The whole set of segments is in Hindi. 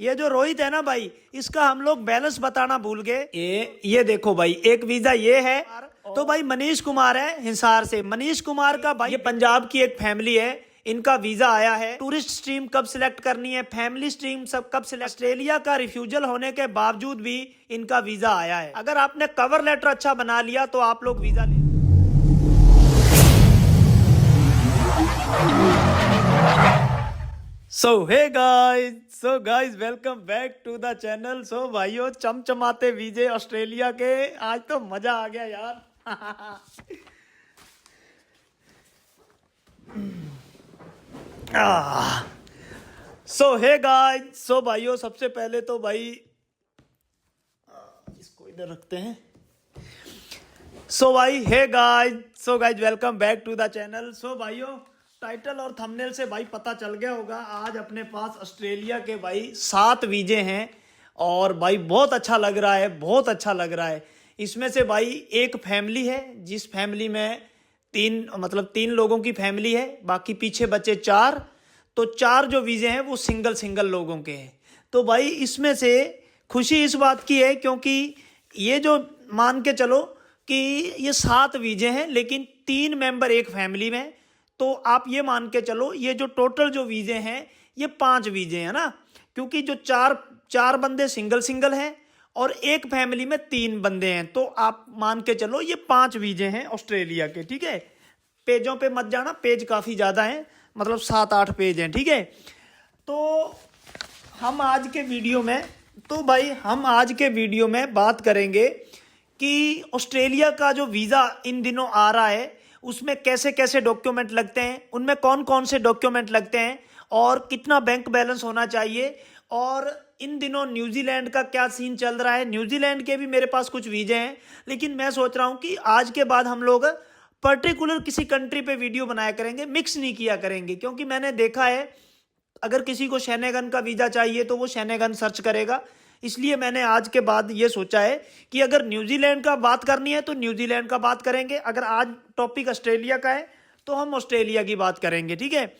ये जो रोहित है ना भाई, इसका हम लोग बैलेंस बताना भूल गए। ये देखो भाई, एक वीजा ये है। तो भाई मनीष कुमार है हिसार से। मनीष कुमार का भाई, ये पंजाब की एक फैमिली है, इनका वीजा आया है। टूरिस्ट स्ट्रीम कब सिलेक्ट करनी है, फैमिली स्ट्रीम सब कब सिलेक्ट। ऑस्ट्रेलिया का रिफ्यूजल होने के बावजूद भी इनका वीजा आया है। अगर आपने कवर लेटर अच्छा बना लिया तो आप लोग वीजा ले। So guys welcome back to the channel. So भाइयों, चमचमाते वीजे ऑस्ट्रेलिया के, आज तो मजा आ गया यार। सो भाइयों, सबसे पहले तो भाई इसको इधर रखते हैं। So guys welcome back to the channel. So भाइयों, टाइटल और थंबनेल से भाई पता चल गया होगा, आज अपने पास ऑस्ट्रेलिया के भाई 7 वीजे हैं। और भाई बहुत अच्छा लग रहा है, बहुत अच्छा लग रहा है। इसमें से भाई एक फैमिली है, जिस फैमिली में तीन लोगों की फैमिली है, बाकी पीछे बचे 4। तो 4 जो वीजे हैं वो सिंगल लोगों के हैं। तो भाई इसमें से खुशी इस बात की है क्योंकि ये जो मान के चलो कि ये 7 वीजे हैं, लेकिन 3 मेंबर एक फैमिली में। तो आप ये मान के चलो, ये जो टोटल जो वीजे हैं ये 5 वीजे हैं ना, क्योंकि जो चार बंदे सिंगल हैं और एक फैमिली में 3 बंदे हैं। तो आप मान के चलो ये 5 वीजे हैं ऑस्ट्रेलिया के, ठीक है। पेजों पे मत जाना, पेज काफ़ी ज़्यादा हैं, मतलब 7-8 पेज हैं, ठीक है। तो हम आज के वीडियो में बात करेंगे कि ऑस्ट्रेलिया का जो वीज़ा इन दिनों आ रहा है उसमें कैसे कैसे डॉक्यूमेंट लगते हैं, उनमें कौन कौन से डॉक्यूमेंट लगते हैं और कितना बैंक बैलेंस होना चाहिए। और इन दिनों न्यूजीलैंड का क्या सीन चल रहा है। न्यूजीलैंड के भी मेरे पास कुछ वीजे हैं, लेकिन मैं सोच रहा हूं कि आज के बाद हम लोग पर्टिकुलर किसी कंट्री पे वीडियो बनाया करेंगे, मिक्स नहीं किया करेंगे। क्योंकि मैंने देखा है अगर किसी को शेनेगन का वीज़ा चाहिए तो वो शेनेगन सर्च करेगा। इसलिए मैंने आज के बाद ये सोचा है कि अगर न्यूजीलैंड का बात करनी है तो न्यूजीलैंड का बात करेंगे, अगर आज टॉपिक ऑस्ट्रेलिया का है तो हम ऑस्ट्रेलिया की बात करेंगे, ठीक है।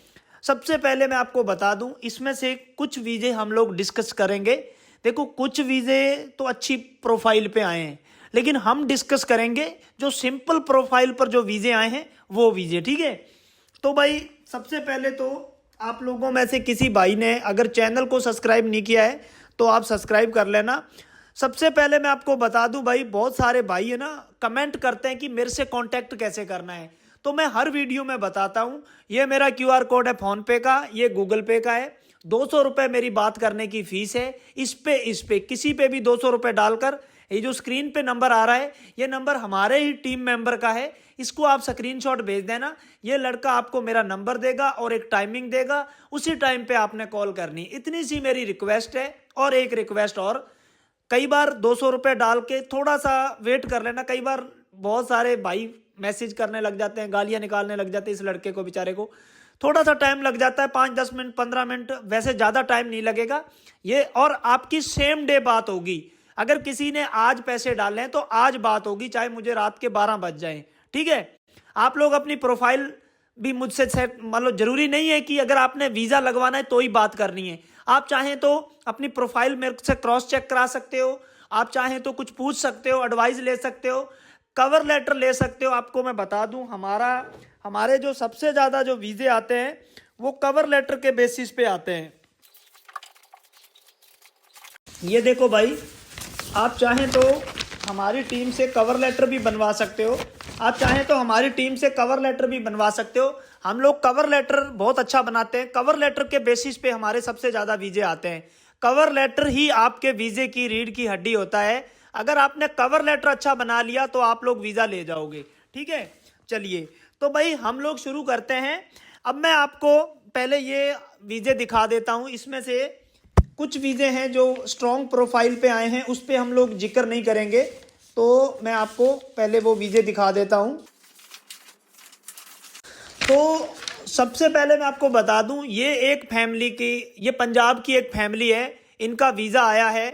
सबसे पहले मैं आपको बता दूं, इसमें से कुछ वीज़े हम लोग डिस्कस करेंगे। देखो, कुछ वीज़े तो अच्छी प्रोफाइल पे आए हैं, लेकिन हम डिस्कस करेंगे जो सिंपल प्रोफाइल पर जो वीज़े आए हैं वो वीज़े, ठीक है। तो भाई सबसे पहले तो आप लोगों में से किसी भाई ने अगर चैनल को सब्सक्राइब नहीं किया है तो आप सब्सक्राइब कर लेना। सबसे पहले मैं आपको बता दूं भाई, बहुत सारे भाई है ना कमेंट करते हैं कि मेरे से कांटेक्ट कैसे करना है। तो मैं हर वीडियो में बताता हूं, ये मेरा QR कोड है फ़ोन पे का, ये गूगल पे का है। 200 रुपये मेरी बात करने की फ़ीस है। इस पे किसी पे भी 200 रुपये डालकर, ये जो स्क्रीन पे नंबर आ रहा है ये नंबर हमारे ही टीम मेंबर का है, इसको आप स्क्रीनशॉट भेज देना। ये लड़का आपको मेरा नंबर देगा और एक टाइमिंग देगा, उसी टाइम पे आपने कॉल करनी। इतनी सी मेरी रिक्वेस्ट है। और एक रिक्वेस्ट और, कई बार 200 रुपये डाल के थोड़ा सा वेट कर लेना। कई बार बहुत सारे भाई मैसेज करने लग जाते हैं, गालियाँ निकालने लग जाते हैं इस लड़के को, बेचारे को थोड़ा सा टाइम लग जाता है, 5-10 मिनट 15 मिनट, वैसे ज़्यादा टाइम नहीं लगेगा ये। और आपकी सेम डे बात होगी। अगर किसी ने आज पैसे डाले हैं तो आज बात होगी, चाहे मुझे रात के 12 बज जाएं, ठीक है। आप लोग अपनी प्रोफाइल भी मुझसे सेट, मतलब जरूरी नहीं है कि अगर आपने वीज़ा लगवाना है तो ही बात करनी है। आप चाहें तो अपनी प्रोफाइल मेरे से क्रॉस चेक करा सकते हो, आप चाहें तो कुछ पूछ सकते हो, एडवाइस ले सकते हो, कवर लेटर ले सकते हो। आपको मैं बता दूं, हमारे जो सबसे ज़्यादा जो वीज़े आते हैं वो कवर लेटर के बेसिस पे आते हैं। ये देखो भाई, आप चाहें तो हमारी टीम से कवर लेटर भी बनवा सकते हो, हम लोग कवर लेटर बहुत अच्छा बनाते हैं। कवर लेटर के बेसिस पे हमारे सबसे ज़्यादा वीज़े आते हैं। कवर लेटर ही आपके वीज़े की रीढ़ की हड्डी होता है। अगर आपने कवर लेटर अच्छा बना लिया तो आप लोग वीज़ा ले जाओगे, ठीक है। चलिए, तो भाई हम लोग शुरू करते हैं। अब मैं आपको पहले ये वीज़े दिखा देता हूँ। इसमें से कुछ वीज़े हैं जो स्ट्रॉन्ग प्रोफाइल पे आए हैं, उस पर हम लोग जिक्र नहीं करेंगे। तो मैं आपको पहले वो वीज़े दिखा देता हूँ। तो सबसे पहले मैं आपको बता दूं, ये पंजाब की एक फैमिली है, इनका वीज़ा आया है।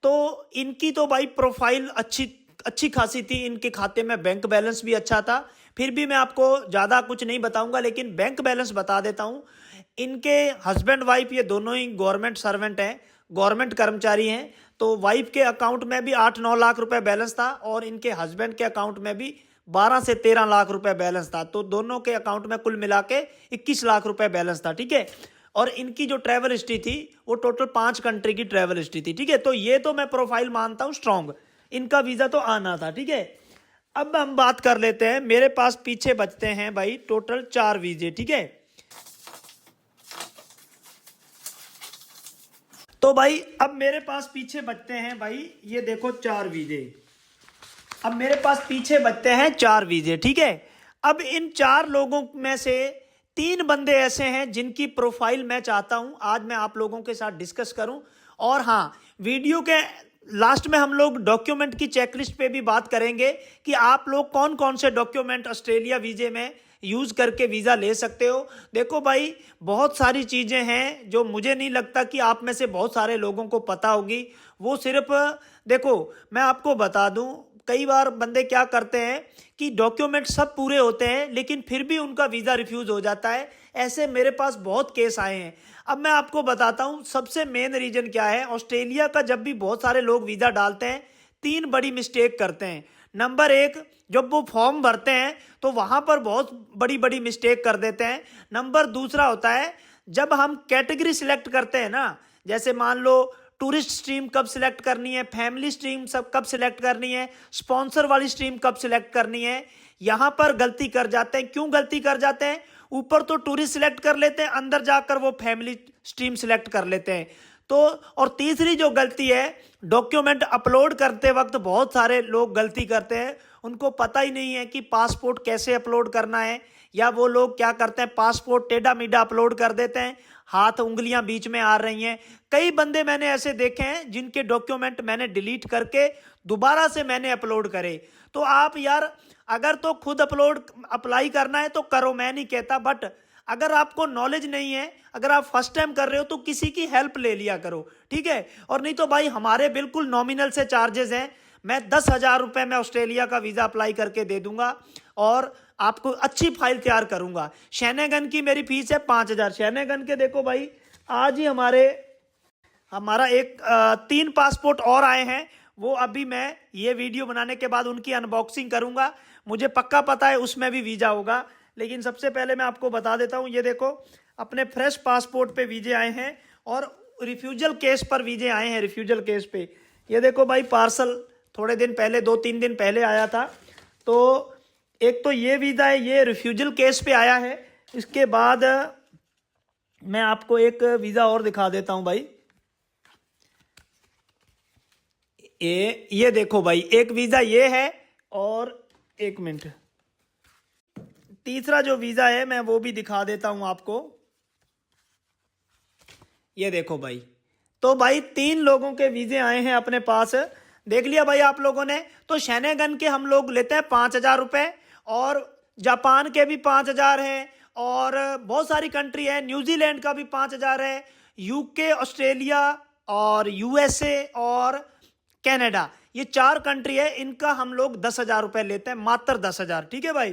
तो इनकी तो भाई प्रोफाइल अच्छी खासी थी, इनके खाते में बैंक बैलेंस भी अच्छा था। फिर भी मैं आपको ज़्यादा कुछ नहीं बताऊंगा, लेकिन बैंक बैलेंस बता देता हूं। इनके हस्बैंड वाइफ ये दोनों ही गवर्नमेंट सर्वेंट हैं, गवर्नमेंट कर्मचारी हैं। तो वाइफ के अकाउंट में भी 8-9 लाख रुपए बैलेंस था और इनके हस्बैंड के अकाउंट में भी 12 से 13 लाख रुपए बैलेंस था। तो दोनों के अकाउंट में कुल मिला के 21 लाख रुपए बैलेंस था, ठीक है। और इनकी जो ट्रैवल हिस्ट्री थी वो टोटल 5 कंट्री की ट्रैवल हिस्ट्री थी, ठीक है। तो ये तो मैं प्रोफाइल मानता हूँ स्ट्रांग, इनका वीजा तो आना था, ठीक है। अब हम बात कर लेते हैं, मेरे पास पीछे बचते हैं भाई टोटल 4 वीजे, ठीक है। तो भाई अब मेरे पास पीछे बचते हैं भाई, ये देखो 4 वीजे। अब मेरे पास पीछे बचते हैं 4 वीजे, ठीक है। अब इन 4 लोगों में से 3 बंदे ऐसे हैं जिनकी प्रोफाइल मैं चाहता हूं आज मैं आप लोगों के साथ डिस्कस करूं। और हाँ, वीडियो के लास्ट में हम लोग डॉक्यूमेंट की चेकलिस्ट पे भी बात करेंगे कि आप लोग कौन कौन से डॉक्यूमेंट ऑस्ट्रेलिया वीजे में यूज करके वीजा ले सकते हो। देखो भाई, बहुत सारी चीजें हैं जो मुझे नहीं लगता कि आप में से बहुत सारे लोगों को पता होगी। वो सिर्फ देखो, मैं आपको बता दूं, कई बार बंदे क्या करते हैं कि डॉक्यूमेंट सब पूरे होते हैं लेकिन फिर भी उनका वीजा रिफ्यूज हो जाता है। ऐसे मेरे पास बहुत केस आए हैं। अब मैं आपको बताता हूं सबसे मेन रीजन क्या है। ऑस्ट्रेलिया का जब भी बहुत सारे लोग वीजा डालते हैं 3 बड़ी मिस्टेक करते हैं। नंबर 1, जब वो फॉर्म भरते हैं तो वहां पर बहुत बड़ी बड़ी मिस्टेक कर देते हैं। नंबर दूसरा होता है, जब हम कैटेगरी सिलेक्ट करते हैं ना, जैसे मान लो टूरिस्ट स्ट्रीम कब सिलेक्ट करनी है, फैमिली स्ट्रीम सब कब सिलेक्ट करनी है, स्पॉन्सर वाली स्ट्रीम कब सिलेक्ट करनी है, यहां पर गलती कर जाते हैं। क्यों गलती कर जाते हैं? ऊपर तो टूरिस्ट सिलेक्ट कर लेते हैं, अंदर जाकर वो फैमिली स्ट्रीम सिलेक्ट कर लेते हैं। तो और तीसरी जो गलती है, डॉक्यूमेंट अपलोड करते वक्त बहुत सारे लोग गलती करते हैं, उनको पता ही नहीं है कि पासपोर्ट कैसे अपलोड करना है। या वो लोग क्या करते हैं, पासपोर्ट टेढ़ा मेढ़ा अपलोड कर देते हैं, हाथ उंगलियां बीच में आ रही हैं। कई बंदे मैंने ऐसे देखे हैं जिनके डॉक्यूमेंट मैंने डिलीट करके दोबारा से मैंने अपलोड करे। तो आप यार, अगर तो खुद अप्लाई करना है तो करो, मैं नहीं कहता, बट अगर आपको नॉलेज नहीं है, अगर आप फर्स्ट टाइम कर रहे हो तो किसी की हेल्प ले लिया करो, ठीक है। और नहीं तो भाई हमारे बिल्कुल नॉमिनल से चार्जेस हैं। मैं 10,000 रुपए में ऑस्ट्रेलिया का वीजा अप्लाई करके दे दूंगा और आपको अच्छी फाइल तैयार करूंगा। शैनेगन की मेरी फीस है 5,000। शैनेगन के देखो भाई, आज ही हमारा 3 पासपोर्ट और आए हैं। वो अभी मैं ये वीडियो बनाने के बाद उनकी अनबॉक्सिंग करूंगा। मुझे पक्का पता है उसमें भी वीजा होगा, लेकिन सबसे पहले मैं आपको बता देता हूं, ये देखो अपने फ्रेश पासपोर्ट पे वीजे आए हैं और रिफ्यूजल केस पर वीजे आए हैं, रिफ्यूजल केस पे। ये देखो भाई, पार्सल थोड़े दिन पहले, 2-3 दिन पहले आया था। तो एक तो ये वीजा है, ये रिफ्यूजल केस पे आया है। इसके बाद मैं आपको एक वीजा और दिखा देता हूं भाई। ये देखो भाई, एक वीजा ये है और एक मिनट, तीसरा जो वीजा है मैं वो भी दिखा देता हूं आपको। ये देखो भाई, तो भाई 3 लोगों के वीजे आए हैं अपने पास। देख लिया भाई आप लोगों ने। तो शैनेगन के हम लोग लेते हैं 5,000 रुपए और जापान के भी 5,000 है और बहुत सारी कंट्री है, न्यूजीलैंड का भी 5,000 है, यूके, ऑस्ट्रेलिया और यूएसए और कनाडा, ये 4 कंट्री है। इनका हम लोग 10,000 रुपए लेते हैं, मात्र 10,000, ठीक है भाई।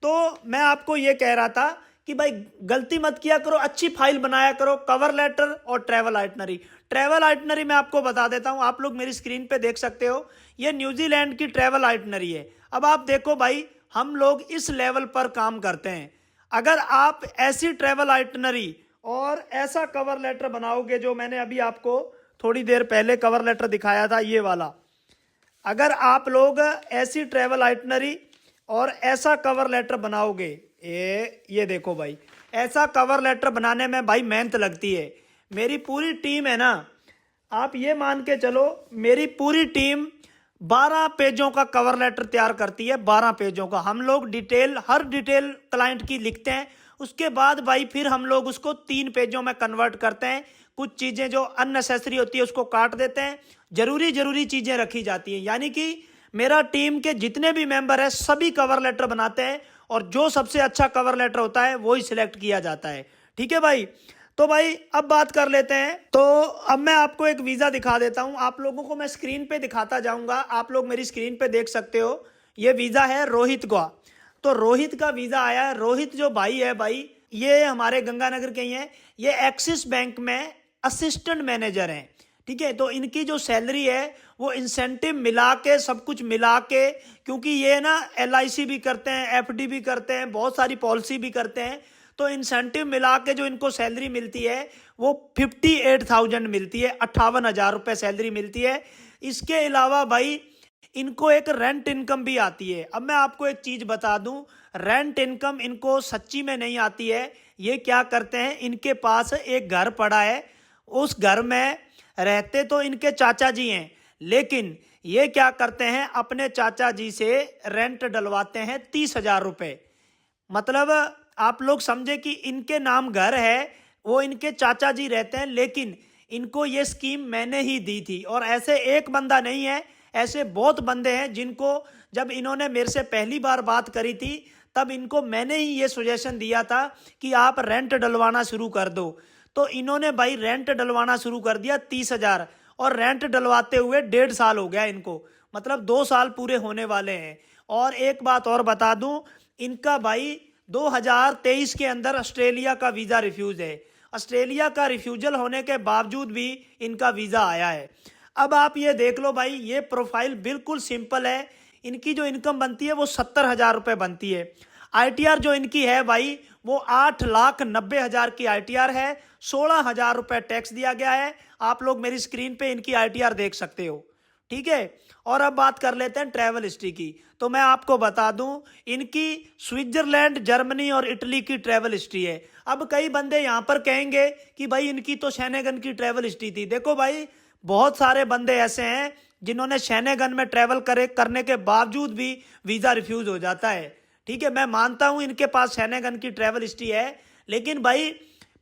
तो मैं आपको ये कह रहा था कि भाई गलती मत किया करो, अच्छी फाइल बनाया करो, कवर लेटर और ट्रैवल आइटनरी। ट्रैवल आइटनरी मैं आपको बता देता हूं, आप लोग मेरी स्क्रीन पे देख सकते हो, ये न्यूजीलैंड की ट्रैवल आइटनरी है। अब आप देखो भाई, हम लोग इस लेवल पर काम करते हैं। अगर आप ऐसी ट्रैवल आइटनरी और ऐसा कवर लेटर बनाओगे, जो मैंने अभी आपको थोड़ी देर पहले कवर लेटर दिखाया था, ये वाला, अगर आप लोग ऐसी ट्रैवल आइटनरी और ऐसा कवर लेटर बनाओगे, ये देखो भाई, ऐसा कवर लेटर बनाने में भाई मेहनत लगती है। मेरी पूरी टीम है ना, आप ये मान के चलो, मेरी पूरी टीम 12 पेजों का कवर लेटर तैयार करती है। 12 पेजों का हम लोग हर डिटेल क्लाइंट की लिखते हैं। उसके बाद भाई फिर हम लोग उसको 3 पेजों में कन्वर्ट करते हैं। कुछ चीजें जो अननेसेसरी होती है उसको काट देते हैं, जरूरी चीजें रखी जाती हैं। यानी कि मेरा टीम के जितने भी मेंबर है सभी कवर लेटर बनाते हैं और जो सबसे अच्छा कवर लेटर होता है वो ही सिलेक्ट किया जाता है, ठीक है भाई। तो भाई अब बात कर लेते हैं। तो अब मैं आपको एक वीजा दिखा देता हूं, आप लोगों को मैं स्क्रीन पे दिखाता जाऊंगा, आप लोग मेरी स्क्रीन पे देख सकते हो। ये वीजा है रोहित का। तो रोहित का वीजा आया है। रोहित जो भाई है भाई, ये हमारे गंगानगर के ही हैं। ये एक्सिस बैंक में असिस्टेंट मैनेजर हैं। ठीक है। तो इनकी जो सैलरी है वो इंसेंटिव मिला के, सब कुछ मिला के, क्योंकि ये ना LIC भी करते हैं, FD भी करते हैं, बहुत सारी पॉलिसी भी करते हैं, तो इंसेंटिव मिला के जो इनको सैलरी मिलती है वो 58,000 मिलती है, 58,000 रुपये सैलरी मिलती है। इसके अलावा भाई इनको एक रेंट इनकम भी आती है। अब मैं आपको एक चीज़ बता दूं, रेंट इनकम इनको सच्ची में नहीं आती है। ये क्या करते हैं, इनके पास एक घर पड़ा है, उस घर में रहते तो इनके चाचा जी हैं, लेकिन ये क्या करते हैं, अपने चाचा जी से रेंट डलवाते हैं 30,000 रुपये। मतलब आप लोग समझे कि इनके नाम घर है, वो इनके चाचा जी रहते हैं, लेकिन इनको ये स्कीम मैंने ही दी थी। और ऐसे एक बंदा नहीं है, ऐसे बहुत बंदे हैं जिनको, जब इन्होंने मेरे से पहली बार बात करी थी तब इनको मैंने ही ये सजेशन दिया था कि आप रेंट डलवाना शुरू कर दो। तो इन्होंने भाई रेंट डलवाना शुरू कर दिया 30,000, और रेंट डलवाते हुए 1.5 साल हो गया इनको, मतलब 2 साल पूरे होने वाले हैं। और एक बात और बता दूं, इनका भाई 2023 के अंदर ऑस्ट्रेलिया का वीज़ा रिफ्यूज़ है। ऑस्ट्रेलिया का रिफ्यूजल होने के बावजूद भी इनका वीज़ा आया है। अब आप ये देख लो भाई, ये प्रोफाइल बिल्कुल सिंपल है। इनकी जो इनकम बनती है वो 70,000 रुपये बनती है। ITR जो इनकी है भाई वो 8,90,000 की ITR है, 16,000 रुपये टैक्स दिया गया है। आप लोग मेरी स्क्रीन पे इनकी ITR देख सकते हो, ठीक है। और अब बात कर लेते हैं ट्रैवल हिस्ट्री की। तो मैं आपको बता दूं, इनकी स्विट्जरलैंड, जर्मनी और इटली की ट्रैवल हिस्ट्री है। अब कई बंदे यहाँ पर कहेंगे कि भाई इनकी तो शेनेगन की ट्रैवल हिस्ट्री थी। देखो भाई, बहुत सारे बंदे ऐसे हैं जिन्होंने शेनेगन में ट्रैवल करने के बावजूद भी वीज़ा रिफ्यूज़ हो जाता है, ठीक है। मैं मानता हूँ इनके पास शेनेगन की ट्रैवल हिस्ट्री है, लेकिन भाई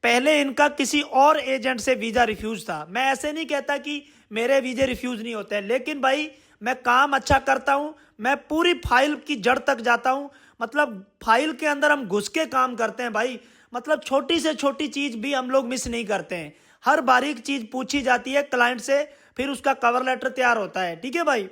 पहले इनका किसी और एजेंट से वीज़ा रिफ्यूज़ था। मैं ऐसे नहीं कहता कि मेरे वीज़े रिफ्यूज़ नहीं होते हैं, लेकिन भाई मैं काम अच्छा करता हूँ, मैं पूरी फाइल की जड़ तक जाता हूँ। मतलब फाइल के अंदर हम घुस के काम करते हैं भाई, मतलब छोटी से छोटी चीज़ भी हम लोग मिस नहीं करते हैं। हर बारीक चीज़ पूछी जाती है क्लाइंट से, फिर उसका कवर लेटर तैयार होता है, ठीक है भाई।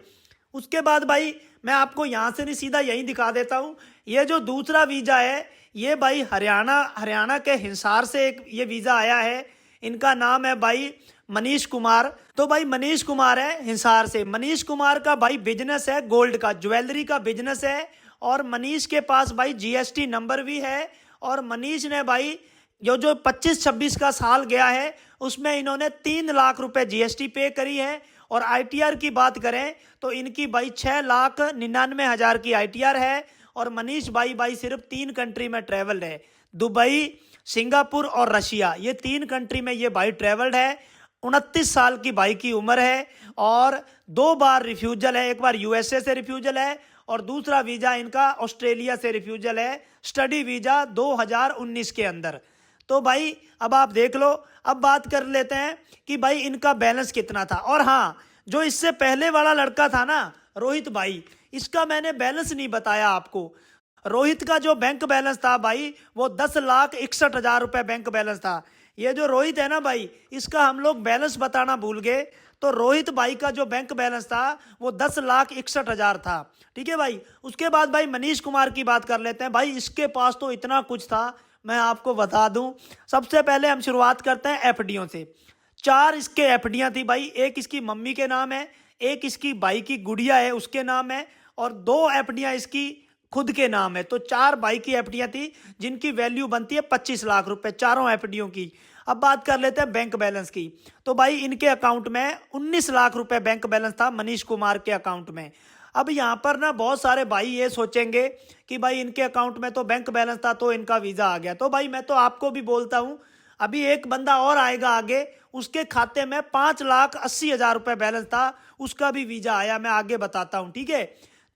उसके बाद भाई मैं आपको यहाँ से नहीं, सीधा यहीं दिखा देता हूँ। ये जो दूसरा वीज़ा है, ये भाई हरियाणा के हिसार से एक ये वीज़ा आया है। इनका नाम है भाई मनीष कुमार। तो भाई मनीष कुमार है हिसार से। मनीष कुमार का भाई बिजनेस है गोल्ड का, ज्वेलरी का बिजनेस है। और मनीष के पास भाई GST नंबर भी है। और मनीष ने भाई जो 25-26 का साल गया है उसमें इन्होंने 3 लाख रुपए GST पे करी है। और ITR की बात करें तो इनकी भाई 6,99,000 की ITR है। और मनीष भाई सिर्फ 3 कंट्री में ट्रेवल्ड है, दुबई, सिंगापुर और रशिया, ये 3 कंट्री में ये भाई ट्रेवल्ड है। 29 साल की भाई की उम्र है और 2 बार रिफ्यूजल है। एक बार USA से रिफ्यूजल है और दूसरा वीज़ा इनका ऑस्ट्रेलिया से रिफ्यूजल है, स्टडी वीज़ा 2019 के अंदर। तो भाई अब आप देख लो। अब बात कर लेते हैं कि भाई इनका बैलेंस कितना था। और हाँ, जो इससे पहले वाला लड़का था ना, रोहित भाई, इसका मैंने बैलेंस नहीं बताया आपको। रोहित का जो बैंक बैलेंस था भाई वो 10,61,000 रुपये बैंक बैलेंस था। ये जो रोहित है ना भाई, इसका हम लोग बैलेंस बताना भूल गए। तो रोहित भाई का जो बैंक बैलेंस था वो 10,61,000 था, ठीक है भाई। उसके बाद भाई मनीष कुमार की बात कर लेते हैं। भाई इसके पास तो इतना कुछ था, मैं आपको बता दूं। सबसे पहले हम शुरुआत करते हैं FDओं से। 4 इसके FDयां थी भाई। एक इसकी मम्मी के नाम है, एक इसकी भाई की गुड़िया है उसके नाम है, और 2 FDयां इसकी खुद के नाम है। तो 4 भाई की FDयां थी जिनकी वैल्यू बनती है 25 लाख रुपए, चारों FDओं की। अब बात कर लेते हैं बैंक बैलेंस की। तो भाई इनके अकाउंट में 19 लाख रुपए बैंक बैलेंस था मनीष कुमार के अकाउंट में। अब यहाँ पर ना बहुत सारे भाई ये सोचेंगे कि भाई इनके अकाउंट में तो बैंक बैलेंस था तो इनका वीज़ा आ गया। तो भाई मैं तो आपको भी बोलता हूँ, अभी एक बंदा और आएगा आगे, उसके खाते में 5,80,000 रुपये बैलेंस था, उसका भी वीज़ा आया। मैं आगे बताता हूँ, ठीक है।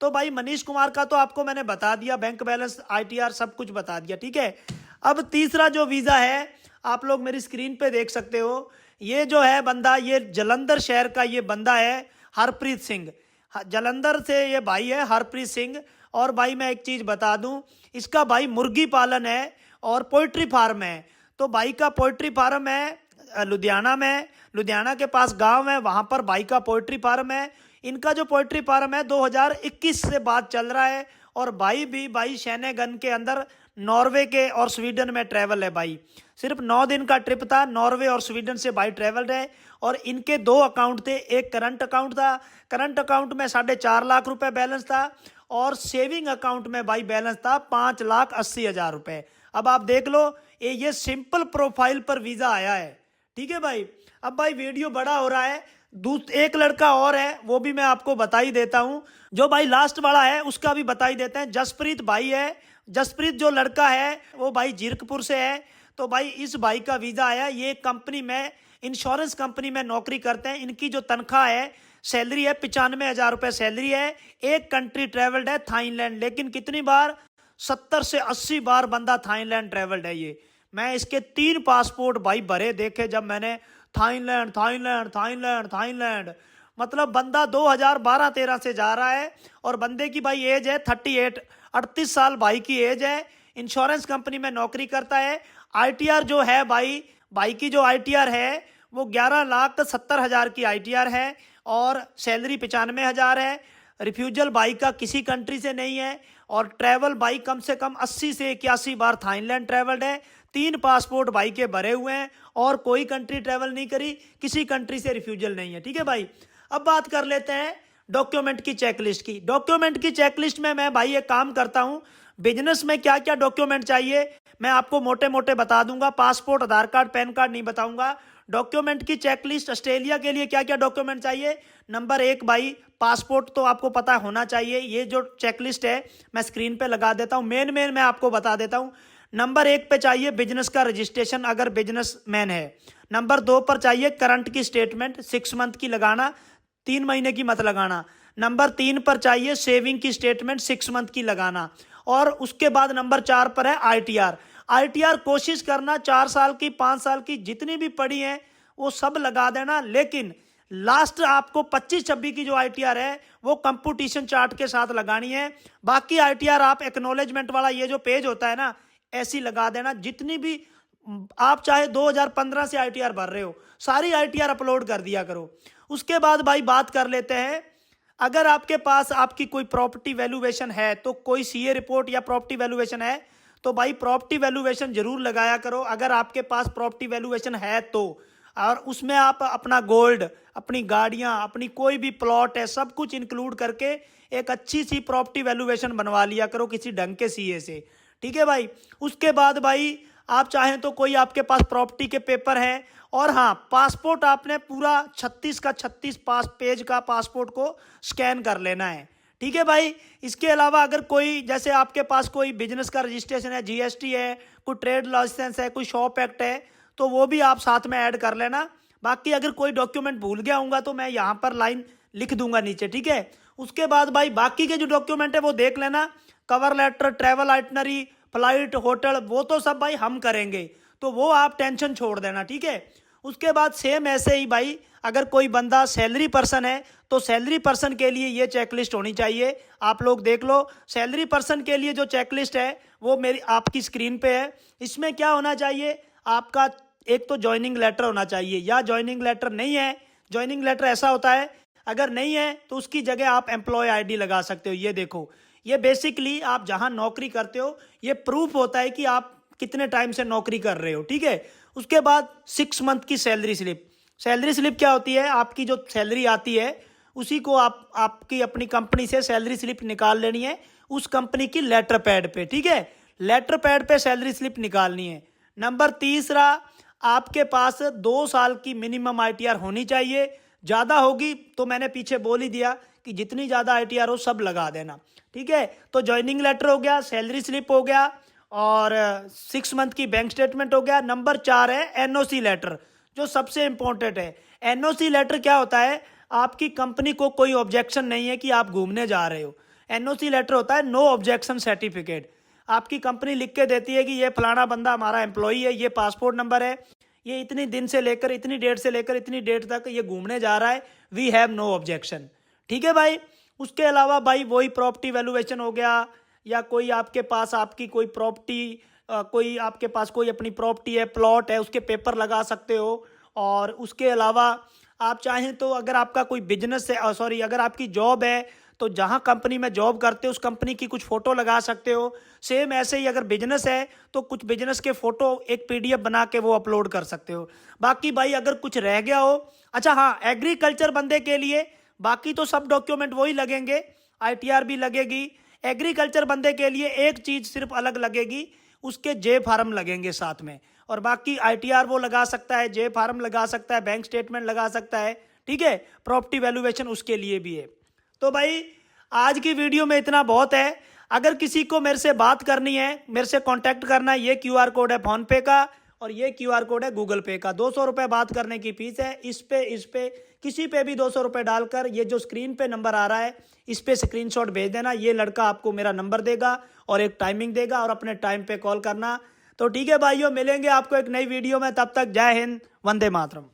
तो भाई मनीष कुमार का तो आपको मैंने बता दिया, बैंक बैलेंस, ITR सब कुछ बता दिया, ठीक है। अब तीसरा जो वीज़ा है आप लोग मेरी स्क्रीन पे देख सकते हो। ये जो है बंदा, ये जलंधर शहर का ये बंदा है हरप्रीत सिंह। जलंधर से ये भाई है हरप्रीत सिंह। और भाई मैं एक चीज़ बता दूं, इसका भाई मुर्गी पालन है और पोल्ट्री फार्म है। तो भाई का पोल्ट्री फार्म है लुधियाना में, लुधियाना के पास गांव है, वहां पर भाई का पोल्ट्री फार्म है। इनका जो पोल्ट्री फार्म है 2021 से बात चल रहा है। और भाई शेनेगन के अंदर नॉर्वे के और स्वीडन में ट्रैवल है भाई। सिर्फ 9 दिन का ट्रिप था, नॉर्वे और स्वीडन से भाई ट्रैवल है। और इनके 2 अकाउंट थे, एक करंट अकाउंट था, करंट अकाउंट में 4.5 लाख रुपए बैलेंस था और सेविंग अकाउंट में भाई बैलेंस था 5,80,000 रुपए। अब आप देख लो, ये सिंपल प्रोफाइल पर वीजा आया है। ठीक है भाई। अब भाई वीडियो बड़ा हो रहा है, एक लड़का और है, वो भी मैं आपको बता ही देता हूं। जो भाई लास्ट वाला है उसका भी बता ही देते हैं। जसप्रीत भाई है, जसप्रीत जो लड़का है वो भाई जीरकपुर से है। तो भाई इस भाई का वीजा आया। ये कंपनी में, इंश्योरेंस कंपनी में नौकरी करते हैं। इनकी जो तनख्वाह है, सैलरी है 95,000 रुपए सैलरी है। एक कंट्री ट्रेवल्ड है, थाईलैंड। लेकिन कितनी बार? 70 से 80 बार बंदा थाईलैंड ट्रेवल्ड है ये। मैं इसके 3 पासपोर्ट भाई भरे देखे जब मैंने, थाईलैंड थाईलैंड थाईलैंड थाईलैंड। मतलब बंदा 2012-13 से जा रहा है और बंदे की भाई एज है 38 साल भाई की एज है। इंश्योरेंस कंपनी में नौकरी करता है। आईटीआर जो है भाई की जो आईटीआर है वो 11,70,000 की आईटीआर है और सैलरी 95,000 है। रिफ्यूजल भाई का किसी कंट्री से नहीं है और ट्रैवल भाई कम से कम 80 से 81 बार थाईलैंड ट्रैवल्ड है। 3 पासपोर्ट भाई के भरे हुए हैं और कोई कंट्री ट्रैवल नहीं करी, किसी कंट्री से रिफ्यूजल नहीं है। ठीक है भाई। अब बात कर लेते हैं डॉक्यूमेंट की चेकलिस्ट की। डॉक्यूमेंट की चेकलिस्ट में मैं भाई एक काम करता हूं, बिजनेस में क्या क्या डॉक्यूमेंट चाहिए मैं आपको मोटे मोटे बता दूंगा। पासपोर्ट, आधार कार्ड, पैन कार्ड नहीं बताऊंगा। डॉक्यूमेंट की चेकलिस्ट, ऑस्ट्रेलिया के लिए क्या क्या डॉक्यूमेंट चाहिए। नंबर 1 भाई पासपोर्ट तो आपको पता होना चाहिए। ये जो चेकलिस्ट है मैं स्क्रीन पे लगा देता हूं, मेन मैं आपको बता देता हूं। नंबर 1 पे चाहिए बिजनेस का रजिस्ट्रेशन अगर बिजनेस मैन है। नंबर 2 पर चाहिए करंट की स्टेटमेंट 6 मंथ की लगाना, 3 महीने की मत लगाना। नंबर 3 पर चाहिए सेविंग की स्टेटमेंट 6 मंथ की लगाना। और उसके बाद नंबर 4 पर है आईटीआर। आईटीआर कोशिश करना 4 साल की, 5 साल की जितनी भी पड़ी है वो सब लगा देना। लेकिन लास्ट आपको 25-26 की जो आईटीआर है वो कंप्यूटेशन चार्ट के साथ लगानी है। बाकी आईटीआर आप एक्नॉलेजमेंट वाला ये जो पेज होता है ना, ऐसी लगा देना। जितनी भी आप चाहे 2015 से आईटीआर भर रहे हो, सारी आईटीआर अपलोड कर दिया करो। उसके बाद भाई बात कर लेते हैं, अगर आपके पास आपकी कोई प्रॉपर्टी वैल्यूएशन है तो कोई सीए रिपोर्ट या प्रॉपर्टी वैल्यूएशन है तो भाई प्रॉपर्टी वैल्यूएशन जरूर लगाया करो अगर आपके पास प्रॉपर्टी वैल्यूएशन है तो। और उसमें आप अपना गोल्ड, अपनी गाड़ियां, अपनी कोई भी प्लॉट है, सब कुछ इंक्लूड करके एक अच्छी सी प्रॉपर्टी वैल्यूएशन बनवा लिया करो किसी ढंग के सीए से। ठीक है भाई। उसके बाद भाई आप चाहें तो कोई आपके पास प्रॉपर्टी के पेपर है और हाँ, पासपोर्ट आपने पूरा 36 का 36 पेज का पासपोर्ट को स्कैन कर लेना है। ठीक है भाई। इसके अलावा अगर कोई, जैसे आपके पास कोई बिजनेस का रजिस्ट्रेशन है, जीएसटी है, कोई ट्रेड लाइसेंस है, कोई शॉप एक्ट है, तो वो भी आप साथ में ऐड कर लेना। बाकी अगर कोई डॉक्यूमेंट भूल गया होऊंगा तो मैं यहाँ पर लाइन लिख दूंगा नीचे। ठीक है। उसके बाद भाई बाकी के जो डॉक्यूमेंट है वो देख लेना। Cover letter, travel itinerary, flight, hotel, वो तो सब भाई हम करेंगे, तो वो आप टेंशन छोड़ देना। ठीक है। उसके बाद सेम ऐसे ही भाई अगर कोई बंदा सैलरी पर्सन है तो सैलरी पर्सन के लिए ये चेकलिस्ट होनी चाहिए। आप लोग देख लो, सैलरी पर्सन के लिए जो चेकलिस्ट है वो मेरी आपकी स्क्रीन पे है। इसमें क्या होना चाहिए, आपका एक तो ज्वाइनिंग लेटर होना चाहिए, या ज्वाइनिंग लेटर नहीं है, ज्वाइनिंग लेटर ऐसा होता है अगर नहीं है तो उसकी जगह आप एम्प्लॉय आईडी लगा सकते हो। ये देखो, ये बेसिकली आप जहां नौकरी करते हो ये प्रूफ होता है कि आप कितने टाइम से नौकरी कर रहे हो। ठीक है। उसके बाद 6 मंथ की सैलरी स्लिप। सैलरी स्लिप क्या होती है, आपकी जो सैलरी आती है उसी को आपकी अपनी कंपनी से सैलरी स्लिप निकाल लेनी है उस कंपनी की लेटर पैड पे। ठीक है। लेटर पैड पे सैलरी स्लिप निकालनी है। नंबर 3, आपके पास 2 साल की मिनिमम आईटीआर होनी चाहिए। ज़्यादा होगी तो मैंने पीछे बोल ही दिया कि जितनी ज़्यादा आईटीआर हो सब लगा देना। ठीक है। तो ज्वाइनिंग लेटर हो गया, सैलरी स्लिप हो गया और 6 मंथ की बैंक स्टेटमेंट हो गया। नंबर 4 है एनओसी लेटर, जो सबसे इंपॉर्टेंट है। एनओसी लेटर क्या होता है, आपकी कंपनी को कोई ऑब्जेक्शन नहीं है कि आप घूमने जा रहे हो। एनओसी लेटर होता है नो ऑब्जेक्शन सर्टिफिकेट। आपकी कंपनी लिख के देती है कि ये फलाना बंदा हमारा एम्प्लॉई है, ये पासपोर्ट नंबर है, ये इतनी दिन से लेकर इतनी डेट से लेकर इतनी डेट तक ये घूमने जा रहा है, वी हैव नो ऑब्जेक्शन। ठीक है भाई। उसके अलावा भाई वही प्रॉपर्टी वैल्यूएशन हो गया, या कोई आपके पास आपकी कोई प्रॉपर्टी, कोई आपके पास कोई अपनी प्रॉपर्टी है, प्लॉट है, उसके पेपर लगा सकते हो। और उसके अलावा आप चाहें तो अगर आपका कोई बिजनेस है, सॉरी, अगर आपकी जॉब है तो जहां कंपनी में जॉब करते हो उस कंपनी की कुछ फोटो लगा सकते हो। सेम ऐसे ही अगर बिजनेस है तो कुछ बिजनेस के फोटो एक पीडीएफ बना के वो अपलोड कर सकते हो। बाकी भाई अगर कुछ रह गया हो, अच्छा हाँ, एग्रीकल्चर बंदे के लिए बाकी तो सब डॉक्यूमेंट वही लगेंगे, आईटीआर भी लगेगी। एग्रीकल्चर बंदे के लिए एक चीज सिर्फ अलग लगेगी, उसके जे फार्म लगेंगे साथ में, और बाकी आईटीआर वो लगा सकता है, जे फार्म लगा सकता है, बैंक स्टेटमेंट लगा सकता है, ठीक है। प्रॉपर्टी वैल्यूएशन उसके लिए भी है। तो भाई आज की वीडियो में इतना बहुत है। अगर किसी को मेरे से बात करनी है, मेरे से कांटेक्ट करना है, ये क्यूआर कोड है फोन पे का और ये क्यूआर कोड है गूगल पे का। 200 रुपये बात करने की फीस है। इस पे किसी पे भी 200 रुपये डालकर ये जो स्क्रीन पे नंबर आ रहा है इस पे स्क्रीनशॉट भेज देना। ये लड़का आपको मेरा नंबर देगा और एक टाइमिंग देगा और अपने टाइम पे कॉल करना। तो ठीक है भाइयों, मिलेंगे आपको एक नई वीडियो में। तब तक जय हिंद, वंदे मातरम।